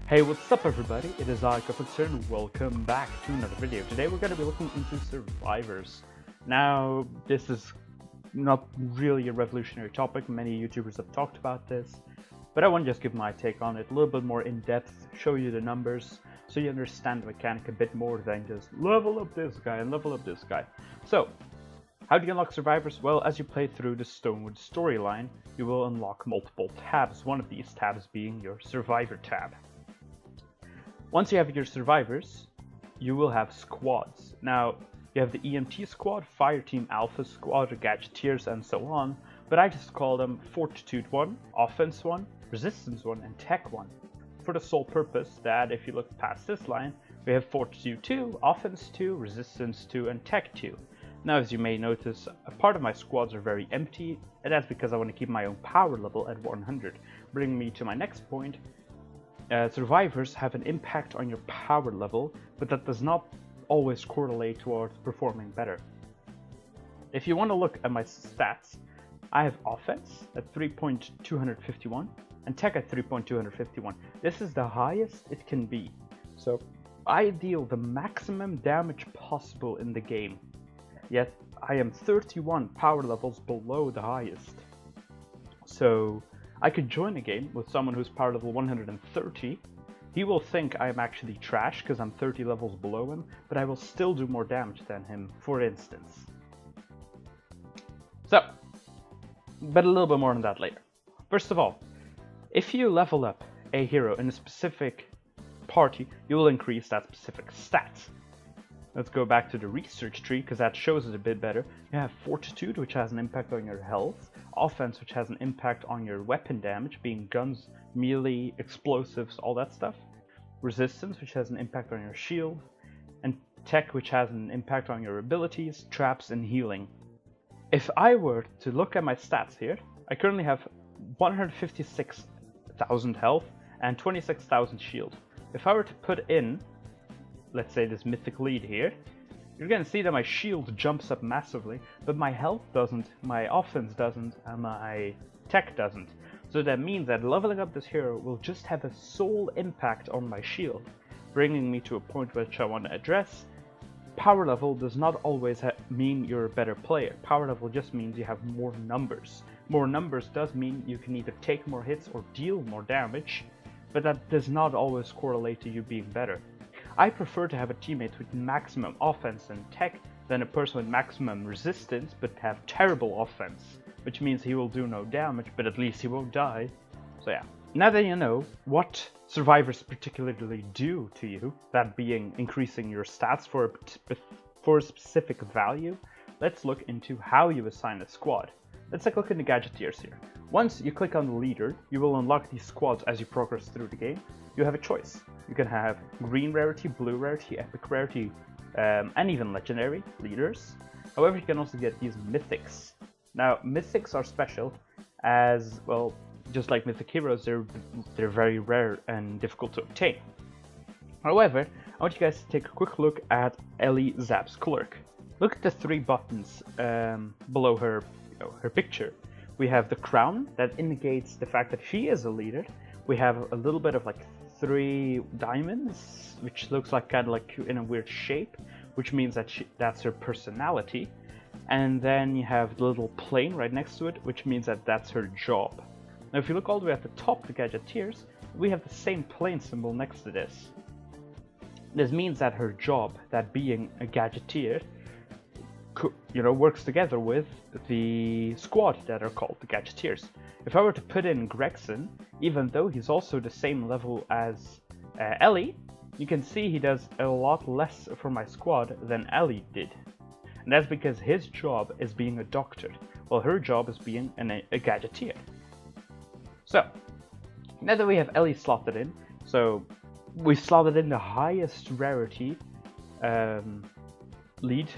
Hey, what's up everybody? It is I, Keflexx, and welcome back to another video. Today we're going to be looking into survivors. Now, this is not really a revolutionary topic. Many YouTubers have talked about this, but I want to just give my take on it a little bit more in depth, show you the numbers, so you understand the mechanic a bit more than just level up this guy and level up this guy. So, how do you unlock survivors? Well, as you play through the Stonewood storyline, you will unlock multiple tabs, one of these tabs being your survivor tab. Once you have your survivors, you will have squads. Now, you have the EMT squad, Fireteam Alpha squad, Gadgeteers, and so on, but I just call them Fortitude 1, Offense 1, Resistance 1, and Tech 1, for the sole purpose that if you look past this line, we have Fortitude 2, Offense 2, Resistance 2, and Tech 2. Now, as you may notice, a part of my squads are very empty, and that's because I want to keep my own power level at 100, bringing me to my next point. Survivors have an impact on your power level, but that does not always correlate towards performing better. If you want to look at my stats, I have offense at 3.251 and tech at 3.251. This is the highest it can be. So I deal the maximum damage possible in the game, yet I am 31 power levels below the highest. So I could join a game with someone who's power level 130. He will think I'm actually trash because I'm 30 levels below him, but I will still do more damage than him, for instance. So, but a little bit more on that later. First of all, if you level up a hero in a specific party, you will increase that specific stat. Let's go back to the research tree because that shows it a bit better. You have Fortitude, which has an impact on your health, Offense, which has an impact on your weapon damage, being guns, melee, explosives, all that stuff, Resistance, which has an impact on your shield, and Tech, which has an impact on your abilities, traps, and healing. If I were to look at my stats here, I currently have 156,000 health and 26,000 shield. If I were to put in, let's say, this mythic lead here, you're gonna see that my shield jumps up massively, but my health doesn't, my offense doesn't, and my tech doesn't. So that means that leveling up this hero will just have a sole impact on my shield, bringing me to a point which I want to address. Power level does not always mean you're a better player. Power level just means you have more numbers. More numbers does mean you can either take more hits or deal more damage, but that does not always correlate to you being better. I prefer to have a teammate with maximum offense and tech than a person with maximum resistance but have terrible offense, which means he will do no damage, but at least he won't die. So yeah, now that you know what survivors particularly do to you, that being increasing your stats for a specific value, let's look into how you assign a squad. Let's take a look at the Gadgeteers here. Once you click on the leader, you will unlock these squads as you progress through the game. You have a choice. You can have green rarity, blue rarity, epic rarity, and even legendary leaders. However, you can also get these mythics. Now, mythics are special as, well, just like mythic heroes, they're very rare and difficult to obtain. However, I want you guys to take a quick look at Ellie Zapp's clerk. Look at the three buttons below her, her picture. We have the crown that indicates the fact that she is a leader. We have a little bit of like 3 diamonds, which looks like kind of like in a weird shape, which means that that's her personality. And then you have the little plane right next to it, which means that that's her job. Now, if you look all the way at the top, the Gadgeteers, we have the same plane symbol next to this. This means that her job, that being a Gadgeteer, works together with the squad that are called the Gadgeteers. If I were to put in Gregson, even though he's also the same level as Ellie, you can see he does a lot less for my squad than Ellie did. And that's because his job is being a doctor, while her job is being a Gadgeteer. So, now that we have Ellie slotted in, so we slotted in the highest rarity lead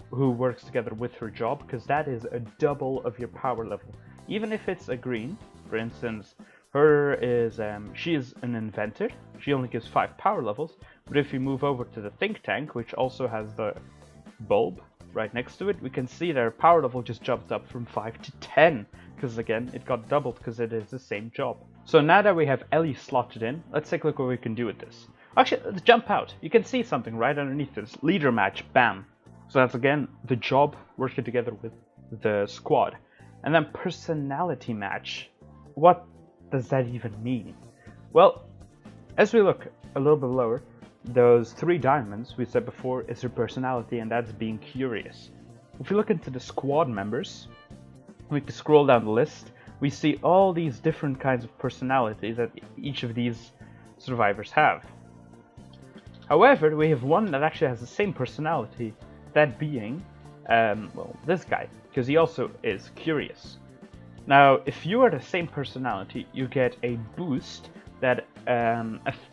who works together with her job, because that is a double of your power level. Even if it's a green, for instance, her is she is an inventor. She only gives 5 power levels, but if you move over to the think tank, which also has the bulb right next to it, we can see that her power level just jumped up from 5 to 10, because again, it got doubled because it is the same job. So now that we have Ellie slotted in, let's take a look what we can do with this. Actually, let's jump out. You can see something right underneath this. Leader match, bam. So that's again the job working together with the squad. And then personality match. What does that even mean? Well, as we look a little bit lower, those 3 diamonds we said before is your personality, and that's being curious. If we look into the squad members, we can scroll down the list. We see all these different kinds of personalities that each of these survivors have. However, we have one that actually has the same personality, that being, well, this guy, because he also is curious. Now, if you are the same personality, you get a boost that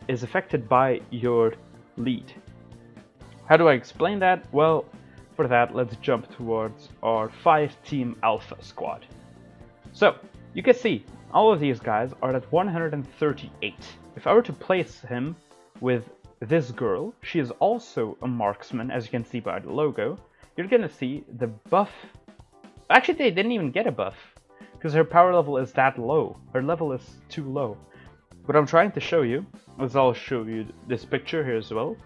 is affected by your lead. How do I explain that? Well, for that, let's jump towards our 5-team alpha squad. So, you can see, all of these guys are at 138. If I were to place him with this girl, she is also a marksman, as you can see by the logo. You're gonna see the buff. Actually, they didn't even get a buff, because her power level is that low. Her level is too low. What I'm trying to show you, as I'll show you this picture here as well,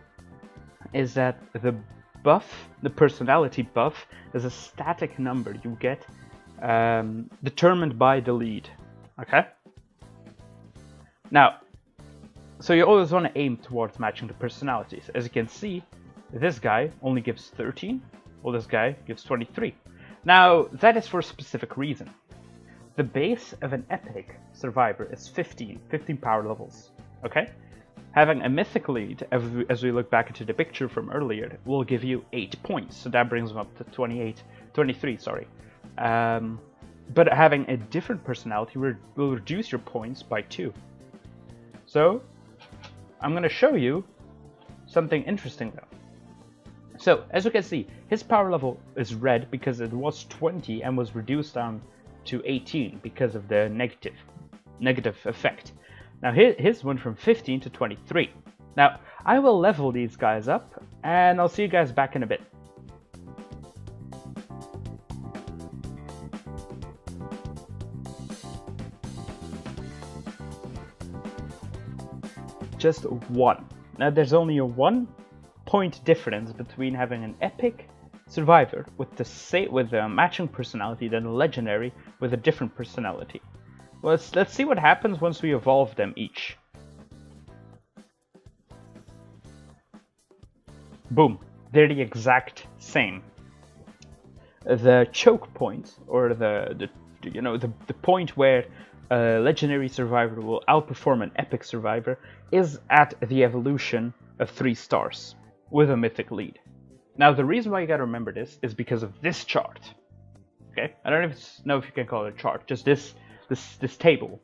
is that the buff, the personality buff, is a static number you get determined by the lead. Okay? Now, so you always want to aim towards matching the personalities. As you can see, this guy only gives 13, while this guy gives 23. Now, that is for a specific reason. The base of an epic survivor is 15 power levels. Okay? Having a mythic lead, as we look back into the picture from earlier, will give you 8 points. So that brings them up to 23, sorry. But having a different personality will reduce your points by 2. So, I'm going to show you something interesting though. So, as you can see, his power level is red because it was 20 and was reduced down to 18 because of the negative effect. Now his went from 15 to 23. Now, I will level these guys up, and I'll see you guys back in a bit. Just 1. Now, there's only a 1-point difference between having an epic survivor with the matching personality than a legendary with a different personality. Well, let's see what happens once we evolve them each. Boom, they're the exact same. The choke point, or the point where a legendary survivor will outperform an epic survivor, is at the evolution of 3 stars with a mythic lead. Now, the reason why you gotta remember this is because of this chart. Okay, I don't know if you can call it a chart, just this table.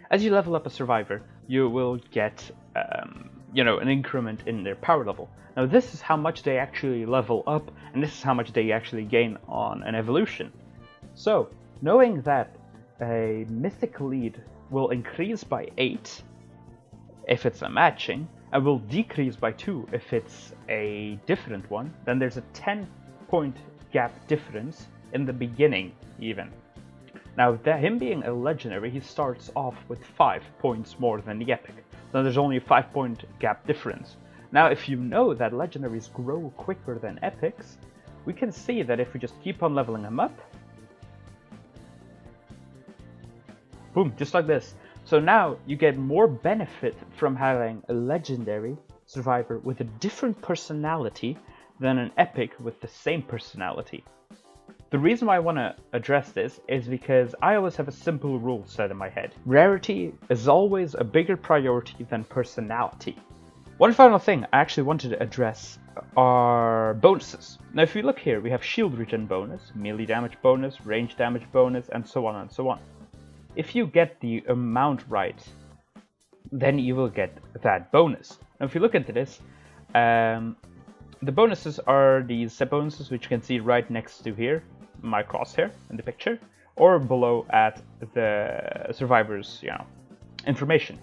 As you level up a survivor, you will get an increment in their power level. Now, this is how much they actually level up, and this is how much they actually gain on an evolution. So, knowing that a mythic lead will increase by 8 if it's a matching, and will decrease by 2 if it's a different one, then there's a 10-point gap difference in the beginning even. Now, him being a legendary, he starts off with 5 points more than the epic. So there's only a 5-point gap difference. Now, if you know that legendaries grow quicker than epics, we can see that if we just keep on leveling them up, boom, just like this. So now you get more benefit from having a legendary survivor with a different personality than an epic with the same personality. The reason why I want to address this is because I always have a simple rule set in my head. Rarity is always a bigger priority than personality. One final thing I actually wanted to address are bonuses. Now, if you look here, we have shield regen bonus, melee damage bonus, range damage bonus, and so on and so on. If you get the amount right, then you will get that bonus. Now, if you look into this, the bonuses are these set bonuses, which you can see right next to here, my crosshair in the picture, or below at the survivor's, information.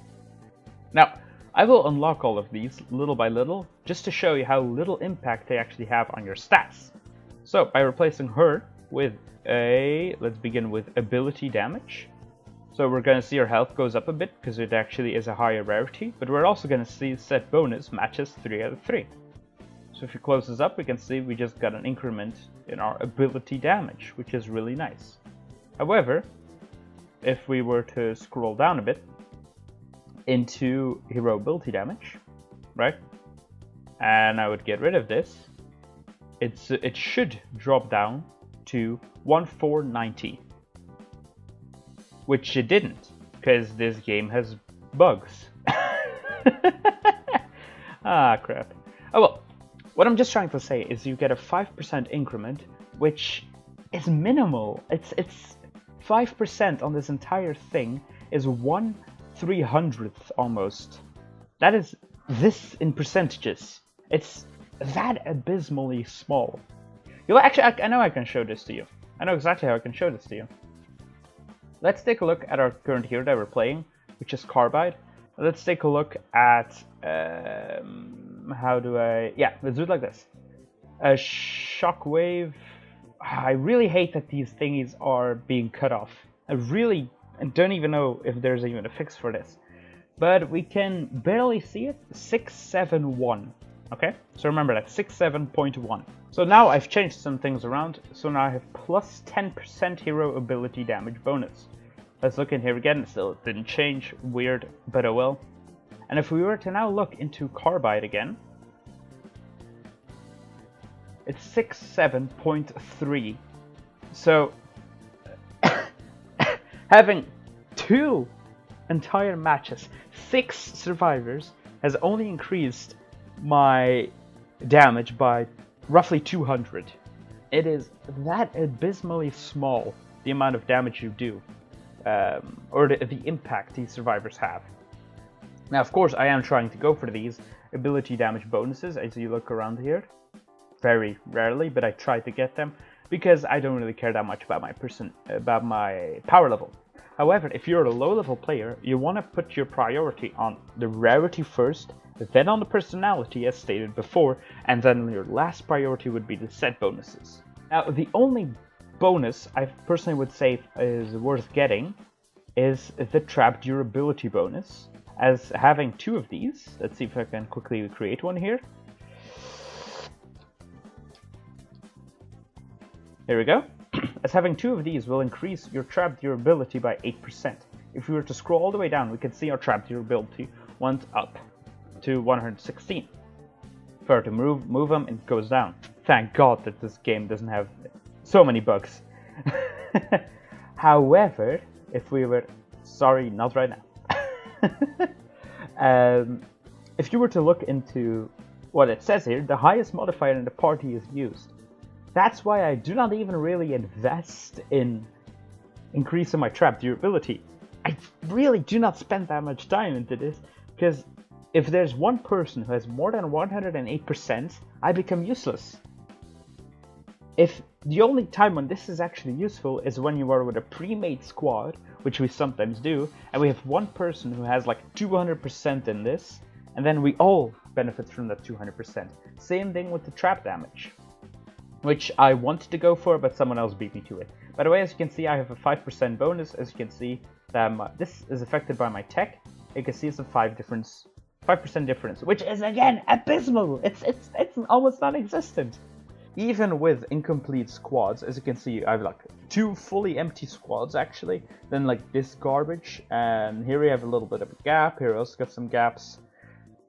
Now, I will unlock all of these little by little, just to show you how little impact they actually have on your stats. So, by replacing her with let's begin with ability damage. So we're going to see our health goes up a bit because it actually is a higher rarity, but we're also going to see set bonus matches 3 out of 3. So if you close this up, we can see we just got an increment in our ability damage, which is really nice. However, if we were to scroll down a bit into hero ability damage, right, and I would get rid of this, it should drop down to 1490. Which it didn't, because this game has bugs. Ah, crap. Oh well, what I'm just trying to say is you get a 5% increment, which is minimal. It's 5% on this entire thing is 1/300th almost. That is this in percentages. It's that abysmally small. You'll actually, I know I can show this to you. I know exactly how I can show this to you. Let's take a look at our current hero that we're playing, which is Carbide. Let's take a look at, how do I, yeah, let's do it like this. A Shockwave. I really hate that these thingies are being cut off. I really don't even know if there's even a fix for this. But we can barely see it, 671. Okay, so remember that, 67.1. So now I've changed some things around, so now I have plus 10% hero ability damage bonus. Let's look in here again, it still didn't change, weird, but oh well. And if we were to now look into Carbide again, it's 67.3. So, having 2 entire matches, 6 survivors, has only increased my damage by roughly 200. It is that abysmally small, the amount of damage you do, or the impact these survivors have. Now, of course, I am trying to go for these ability damage bonuses as you look around here. Very rarely, but I try to get them because I don't really care that much about my power level. However, if you're a low-level player, you want to put your priority on the rarity first, then on the personality as stated before, and then your last priority would be the set bonuses. Now, the only bonus I personally would say is worth getting is the trap durability bonus, as having 2 of these. Let's see if I can quickly create one here. There we go. As having 2 of these will increase your trap durability by 8%. If we were to scroll all the way down, we can see our trap durability went up to 116. If I were to move them, it goes down. Thank God that this game doesn't have so many bugs. However, if we were... Sorry, not right now. If you were to look into what it says here, the highest modifier in the party is used. That's why I do not even really invest in increasing my trap durability. I really do not spend that much time into this, because if there's one person who has more than 108%, I become useless. If the only time when this is actually useful is when you are with a pre-made squad, which we sometimes do, and we have one person who has like 200% in this, and then we all benefit from that 200%. Same thing with the trap damage, which I wanted to go for, but someone else beat me to it. By the way, as you can see, I have a 5% bonus. As you can see, that this is affected by my tech. You can see it's a 5% difference, which is again abysmal. It's almost non-existent. Even with incomplete squads, as you can see, I have like 2 fully empty squads actually. Then like this garbage, and here we have a little bit of a gap. Here we also got some gaps.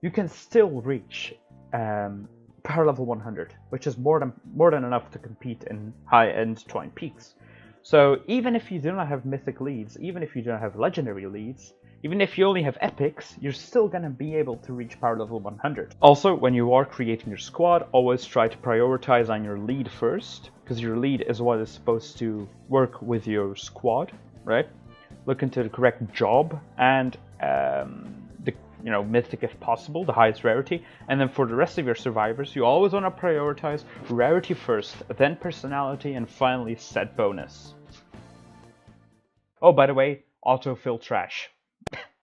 You can still reach power level 100, which is more than enough to compete in high-end Twine Peaks. So even if you do not have mythic leads, even if you do not have legendary leads, even if you only have epics, you're still gonna be able to reach power level 100. Also, when you are creating your squad, always try to prioritize on your lead first, because your lead is what is supposed to work with your squad, right? Look into the correct job and mythic if possible, the highest rarity. And then for the rest of your survivors, you always want to prioritize rarity first, then personality, and finally set bonus. Oh, by the way, autofill trash.